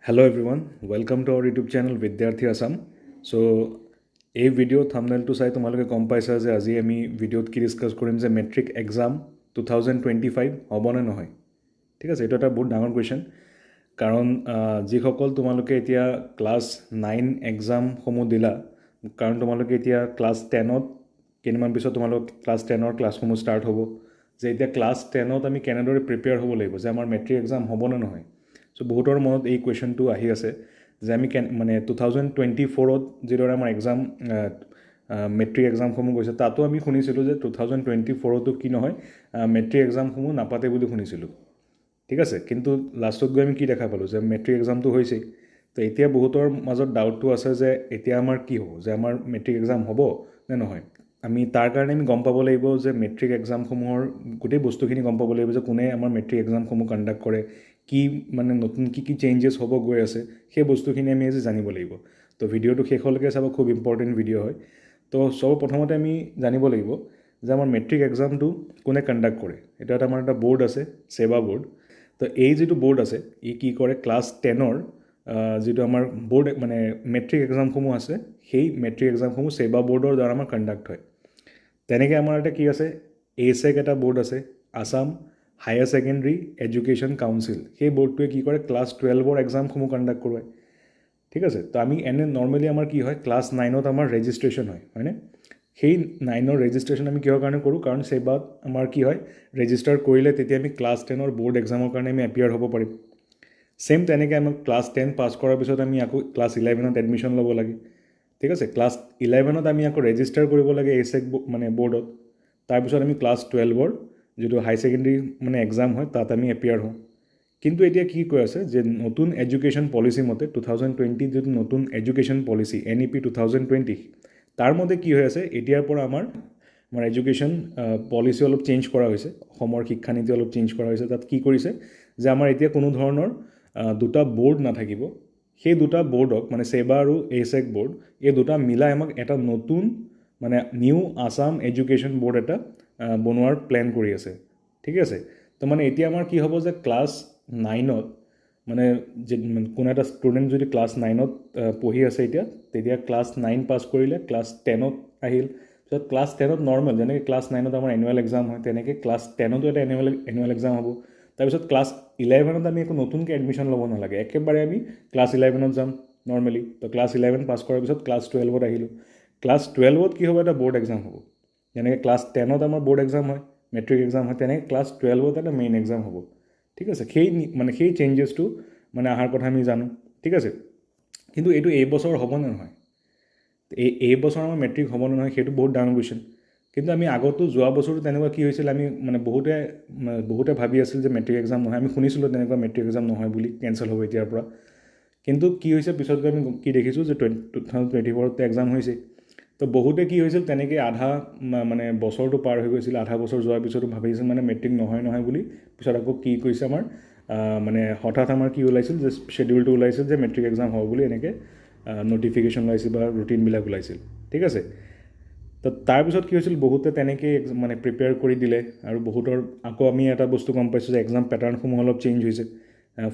Hello everyone, welcome to our YouTube channel Vidyarthi Assam. So, এই video' থাম্বনেইলটো চাই তোমালোকে গম পাইছা যে আজি আমি ভিডিঅ'ত কি ডিছকাছ কৰিম যে মেট্ৰিক এক্সাম 2025 হ'বনে নহয়। ঠিক আছে, এইটো এটা বহুত ডাঙৰ কুৱেশ্যন, কাৰণ যিসকল তোমালোকে এতিয়া ক্লাছ 9 এক্সামসমূহ দিলা, কাৰণ তোমালোকে এতিয়া ক্লাছ 10ত কেইদিনমান পিছত তোমালোক ক্লাছ 10ৰ ক্লাছসমূহ ষ্টাৰ্ট হ'ব, যে এতিয়া ক্লাছ 10ত আমি কেনেদৰে প্ৰিপেয়াৰ হ'ব লাগিব, যে আমাৰ মেট্ৰিক এক্সাম হ'বনে নহয়। চ' বহুতৰ মনত এই কুৱেশ্যনটো আহি আছে যে আমি মানে 2024ত যিদৰে আমাৰ এক্সাম মেট্ৰিক এক্সামসমূহ গৈছে, তাতো আমি শুনিছিলোঁ যে 2024তো কি নহয়, মেট্ৰিক এক্সামসমূহ নাপাতে বুলি শুনিছিলোঁ। ঠিক আছে, কিন্তু লাষ্টত গৈ আমি কি দেখা পালোঁ যে মেট্ৰিক এক্সামটো হৈছেই। তো এতিয়া বহুতৰ মাজত ডাউটটো আছে যে এতিয়া আমাৰ কি হ'ব, যে আমাৰ মেট্ৰিক এক্সাম হ'ব নে নহয়। আমি তাৰ কাৰণে আমি গম পাব লাগিব যে মেট্ৰিক এক্সামসমূহৰ গোটেই বস্তুখিনি গম পাব লাগিব, যে কোনে আমাৰ মেট্ৰিক এক্সামসমূহ কণ্ডাক্ট কৰে, কি মানে নতুন কি চেঞ্জেছ হ'ব গৈ আছে, সেই বস্তুখিনি আমি আজি জানিব লাগিব। তো ভিডিঅ'টো শেষলৈকে চাব, খুব ইম্পৰ্টেণ্ট ভিডিঅ' হয়। তো চব প্ৰথমতে আমি জানিব লাগিব যে আমাৰ মেট্ৰিক এক্সামটো কোনে কণ্ডাক্ট কৰে। এটা আমাৰ এটা বৰ্ড আছে, ছেবা বৰ্ড। তো এই যিটো বৰ্ড আছে, ই কি কৰে, ক্লাছ 10ৰ যিটো আমাৰ বৰ্ড মানে মেট্ৰিক এক্সামসমূহ আছে, সেই মেট্ৰিক এক্সামসমূহ ছেবা বৰ্ডৰ দ্বাৰা আমাৰ কণ্ডাক্ট হয়। তেনেকৈ আমাৰ এটা কি আছে, ASEC এটা বৰ্ড আছে, Assam higher secondary education council. সেই বৰ্ডটোৱে কি কৰে, ক্লাছ 12ৰ এক্সামসমূহ কণ্ডাক্ট কৰোৱায়। ঠিক আছে, তো আমি নৰ্মেলি আমাৰ কি হয়, ক্লাছ 9ত আমাৰ ৰেজিষ্ট্ৰেশ্যন হয়নে। সেই 9ৰ ৰেজিষ্ট্ৰেশ্যন আমি কিহৰ কাৰণে কৰোঁ, কাৰণ ছেবাত আমাৰ কি হয়, ৰেজিষ্টাৰ কৰিলে তেতিয়া আমি ক্লাছ 10ৰ বৰ্ড এক্সামৰ কাৰণে আমি এপিয়াৰ হ'ব পাৰিম। ছেইম তেনেকৈ আমাক ক্লাছ 10 পাছ কৰাৰ পিছত আমি আকৌ ক্লাছ 11ত এডমিশ্যন ল'ব লাগে। ঠিক আছে, ক্লাছ 11ত আমি আকৌ ৰেজিষ্টাৰ কৰিব লাগে ASEC মানে বৰ্ডত। তাৰপিছত আমি ক্লাছ 12ৰ যিটো হাই ছেকেণ্ডেৰী মানে এক্সাম হয়, তাত আমি এপিয়াৰ হওঁ। কিন্তু এতিয়া কি কৈ আছে যে নতুন এডুকেশ্যন পলিচি মতে 2020 যিটো নতুন এডুকেশ্যন পলিচি NEP 2020, তাৰ মতে কি হৈ আছে, এতিয়াৰ পৰা আমাৰ এডুকেশ্যন পলিচি অলপ চেঞ্জ কৰা হৈছে, অসমৰ শিক্ষানীতি অলপ চেঞ্জ কৰা হৈছে। তাত কি কৰিছে যে আমাৰ এতিয়া কোনো ধৰণৰ দুটা বৰ্ড নাথাকিব। সেই দুটা বৰ্ডক মানে ছেবা আৰু ASEC বৰ্ড, এই দুটা মিলাই আমাক এটা নতুন মানে নিউ আছাম এডুকেশ্যন বৰ্ড এটা বনোৱাৰ প্লেন কৰি আছে। ঠিক আছে, তো মানে এতিয়া আমাৰ কি হ'ব যে ক্লাছ 9ত মানে কোনো এটা ষ্টুডেণ্ট যদি ক্লাছ 9ত পঢ়ি আছে এতিয়া, তেতিয়া ক্লাছ 9 পাছ কৰিলে ক্লাছ 10ত আহিল। পিছত ক্লাছ 10ত নৰ্মেল, যেনেকৈ ক্লাছ 9ত আমাৰ এনুৱেল এক্সাম হয়, তেনেকৈ ক্লাছ 10তো এটা এনুৱেল এক্সাম হ'ব। তাৰপিছত ক্লাছ 11ত আমি একো নতুনকৈ এডমিশ্যন ল'ব নালাগে, একেবাৰে আমি ক্লাছ 11ত যাম নৰ্মেলি। তো ক্লাছ 11 পাছ কৰাৰ পিছত ক্লাছ 12ত আহিলোঁ। ক্লাছ 12ত কি হ'ব, এটা বৰ্ড এক্সাম হ'ব। যেনেকৈ ক্লাছ 10ত আমাৰ বৰ্ড এক্সাম হয়, মেট্ৰিক এক্সাম হয়, তেনেকৈ ক্লাছ 12ত এটা মেইন এক্সাম হ'ব। ঠিক আছে, সেই চেঞ্জেছটো মানে অহাৰ কথা আমি জানো। ঠিক আছে, কিন্তু এইটো এইবছৰ হ'বনে নহয়, এইবছৰ আমাৰ মেট্ৰিক হ'বনে নহয়, সেইটো বহুত ডাঙৰ কুৱেশ্যন। কিন্তু আমি আগতো যোৱা বছৰটো তেনেকুৱা কি হৈছিল, আমি মানে বহুতে ভাবি আছিল যে মেট্ৰিক এক্সাম নহয়। আমি শুনিছিলোঁ তেনেকুৱা মেট্ৰিক এক্সাম নহয় বুলি, কেঞ্চেল হ'ব এতিয়াৰ পৰা। কিন্তু কি হৈছে, পিছত গৈ আমি কি দেখিছোঁ যে 2024ত এক্সাম হৈছে। তো বহুতে কি হৈছিল, তেনেকৈ আধা মানে বছৰটো পাৰ হৈ গৈছিল, আধা বছৰ যোৱাৰ পিছতো ভাবিছিল মানে মেট্ৰিক নহয় বুলি। পিছত আকৌ কি কৰিছে আমাৰ মানে হঠাৎ আমাৰ কি ওলাইছিল যে শ্বেডিউলটো ওলাইছিল যে মেট্ৰিক এক্সাম হ'ব বুলি, এনেকৈ নটিফিকেশ্যন ওলাইছিল বা ৰুটিনবিলাক ওলাইছিল। ঠিক আছে, তো তাৰপিছত কি হৈছিল, বহুতে তেনেকৈ মানে প্ৰিপেয়াৰ কৰি দিলে। আৰু বহুতৰ আকৌ আমি এটা বস্তু গম পাইছোঁ যে এক্সাম পেটাৰ্ণসমূহ অলপ চেঞ্জ হৈছে।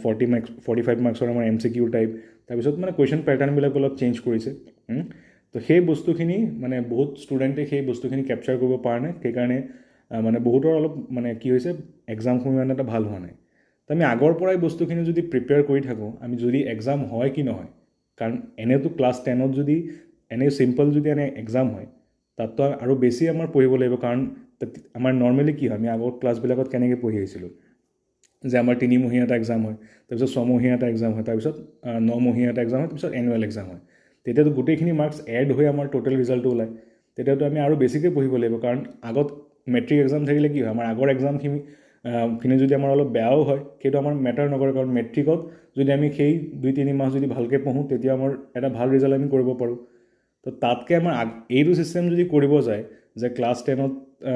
45 মাৰ্কছৰ আমাৰ MCQ টাইপ, তাৰপিছত মানে কুৱেশ্যন পেটাৰ্ণবিলাক অলপ চেঞ্জ কৰিছে। তো সেই বস্তুখিনি মানে বহুত ষ্টুডেণ্টে সেই বস্তুখিনি কেপচাৰ কৰিব পৰা নাই, সেইকাৰণে মানে বহুতৰ অলপ মানে কি হৈছে, এক্সামসমূহ ইমান এটা ভাল হোৱা নাই। তো আমি আগৰ পৰাই বস্তুখিনি যদি প্ৰিপেয়াৰ কৰি থাকোঁ, আমি যদি এক্সাম হয় কি নহয়, কাৰণ এনেতো ক্লাছ 10ত যদি এনেই চিম্পল যদি এক্সাম হয়, তাততো আৰু বেছি আমাৰ পঢ়িব লাগিব। কাৰণ আমাৰ নৰ্মেলি কি হয়, আমি আগৰ ক্লাছবিলাকত কেনেকৈ পঢ়ি আহিছিলোঁ যে আমাৰ 3মহীয়া এটা এক্সাম হয়, তাৰপিছত 6মহীয়া এটা এক্সাম হয়, তাৰপিছত 9মহীয়া এটা এক্সাম হয়, তাৰপিছত এনুৱেল এক্সাম হয়। তেতিয়াতো গোটেইখিনি মাৰ্কছ এড হৈ আমাৰ টোটেল ৰিজাল্টটো ওলায়। তেতিয়াতো আমি আৰু বেছিকৈ পঢ়িব লাগিব, কাৰণ আগত মেট্ৰিক এক্সাম থাকিলে কি হয়, আমাৰ আগৰ এক্সামখিনি যদি আমাৰ অলপ বেয়াও হয়, সেইটো আমাৰ মেটাৰ নকৰে। কাৰণ মেট্ৰিকত যদি আমি সেই 2-3 মাহ যদি ভালকৈ পঢ়োঁ, তেতিয়া আমাৰ এটা ভাল ৰিজাল্ট আমি কৰিব পাৰোঁ। তো তাতকৈ আমাৰ এইটো ছিষ্টেম যদি কৰিব যায় যে ক্লাছ 10ত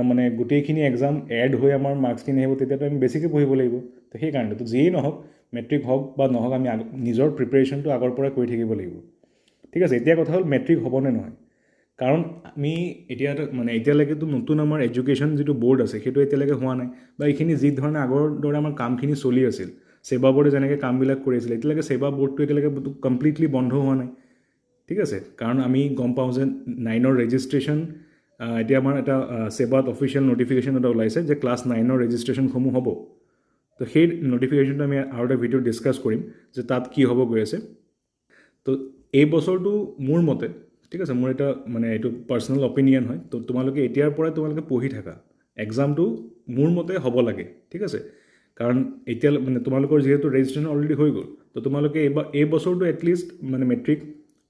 মানে গোটেইখিনি এক্সাম এড হৈ আমাৰ মাৰ্কছখিনি আহিব, তেতিয়াতো আমি বেছিকৈ পঢ়িব লাগিব। তো সেইকাৰণে তো যিয়েই নহওক, মেট্ৰিক হওক বা নহওক, আমি নিজৰ প্ৰিপেৰেশ্যনটো আগৰ পৰাই কৰি থাকিব লাগিব। ঠিক আছে, এতিয়া কথা হ'ল মেট্ৰিক হ'বনে নহয়। কাৰণ আমি এতিয়ালৈকেতো নতুন আমাৰ এডুকেশ্যন যিটো বৰ্ড আছে, সেইটো এতিয়ালৈকে হোৱা নাই, বা এইখিনি যি ধৰণে আগৰ দৰে আমাৰ কামখিনি চলি আছিল, সেবা বোৰ্ডে যেনেকৈ কামবিলাক কৰি আছিলে এতিয়ালৈকে সেবা বোৰ্ডটো এতিয়ালৈকে কমপ্লিটলি বন্ধ হোৱা নাই ঠিক আছে কাৰণ আমি গম পাওঁ যে 9ৰ ৰেজিষ্ট্ৰেশ্যন এতিয়া আমাৰ এটা সেবাত অফিচিয়েল নটিফিকেশ্যন এটা ওলাইছে যে ক্লাছ 9ৰ ৰেজিষ্ট্ৰেশ্যনসমূহ হ'ব তো সেই নটিফিকেশ্যনটো আমি আৰু এটা ভিডিঅ'ত ডিছকাছ কৰিম যে তাত কি হ'ব গৈ আছে তো এই বছৰটো মোৰ মতে ঠিক আছে মোৰ এটা মানে এইটো পাৰ্চনেল অপিনিয়ন হয় তো তোমালোকে এতিয়াৰ পৰাই তোমালোকে পঢ়ি থাকা এক্সামটো মোৰ মতে হ'ব লাগে ঠিক আছে কাৰণ এতিয়া মানে তোমালোকৰ যিহেতু ৰেজিষ্ট্ৰেশ্যন অলৰেডি হৈ গ'ল তো তোমালোকে এই বছৰটো এটলিষ্ট মানে মেট্ৰিক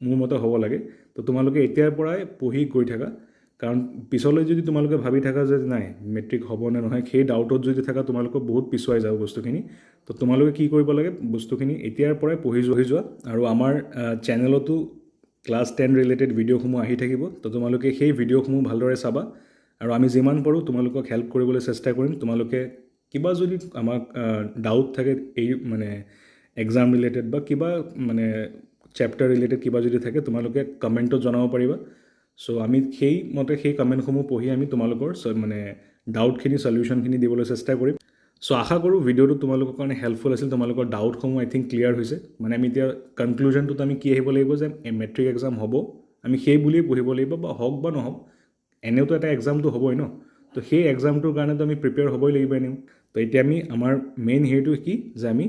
মোৰ মতে হ'ব লাগে তো তোমালোকে এতিয়াৰ পৰাই পঢ়ি গৈ থাকা কাৰণ পিছলৈ যদি তোমালোকে ভাবি থাকা যে নাই মেট্ৰিক হ'ব নে নহয় সেই ডাউটত যদি থাকা তোমালোকক বহুত পিছুৱাই যাব বস্তুখিনি তো তোমালোকে কি কৰিব লাগে বস্তুখিনি এতিয়াৰ পৰাই পঢ়ি যোৱা আৰু আমাৰ চেনেলতো ক্লাছ 10 ৰিলেটেড ভিডিঅ'সমূহ আহি থাকিব তো তোমালোকে সেই ভিডিঅ'সমূহ ভালদৰে চাবা আৰু আমি যিমান পাৰোঁ তোমালোকক হেল্প কৰিবলৈ চেষ্টা কৰিম তোমালোকে কিবা যদি আমাক ডাউট থাকে এই মানে এক্সাম ৰিলেটেড বা কিবা মানে চেপ্টাৰ ৰিলেটেড কিবা যদি থাকে তোমালোকে কমেণ্টত জনাব পাৰিবা চ' আমি সেই মতে সেই কমেণ্টসমূহ পঢ়ি আমি তোমালোকৰ মানে ডাউটখিনি চলিউশ্যনখিনি দিবলৈ চেষ্টা কৰিম চ' আশা কৰোঁ ভিডিঅ'টো তোমালোকৰ কাৰণে হেল্পফুল আছিল তোমালোকৰ ডাউটসমূহ আই থিংক ক্লিয়াৰ হৈছে মানে আমি এতিয়া কনক্লুজনটোত আমি কি আহিব লাগিব যে মেট্ৰিক এক্সাম হ'ব আমি সেই বুলিয়েই পঢ়িব লাগিব বা হওক বা নহওক এনেওতো এটা এক্সামটো হ'বই ন তো সেই এক্সামটোৰ কাৰণেতো আমি প্ৰিপেয়াৰ হ'বই লাগিব এনেও তো এতিয়া আমি আমাৰ মেইন হেৰিটো কি যে আমি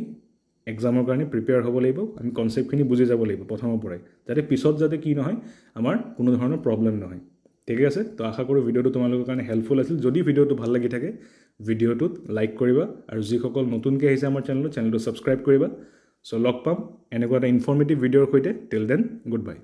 এক্সামৰ কাৰণে প্ৰিপেয়াৰ হ'ব লাগিব আমি কনচেপ্টখিনি বুজি যাব লাগিব প্ৰথমৰ পৰাই যাতে পিছত যাতে কি নহয় আমাৰ কোনো ধৰণৰ প্ৰব্লেম নহয় ঠিক আছে তো আশা কৰোঁ ভিডিঅ'টো তোমালোকৰ কাৰণে হেল্পফুল আছিল যদি ভিডিঅ'টো ভাল লাগি থাকে ভিডিঅ'টোত লাইক কৰিবা আৰু যিসকল নতুনকৈ আহিছে আমাৰ চেনেলটো ছাবস্ক্ৰাইব কৰিবা চ' লগ পাম এনেকুৱা এটা ইনফৰ্মেটিভ ভিডিঅ'ৰ সৈতে টিল দেন গুড বাই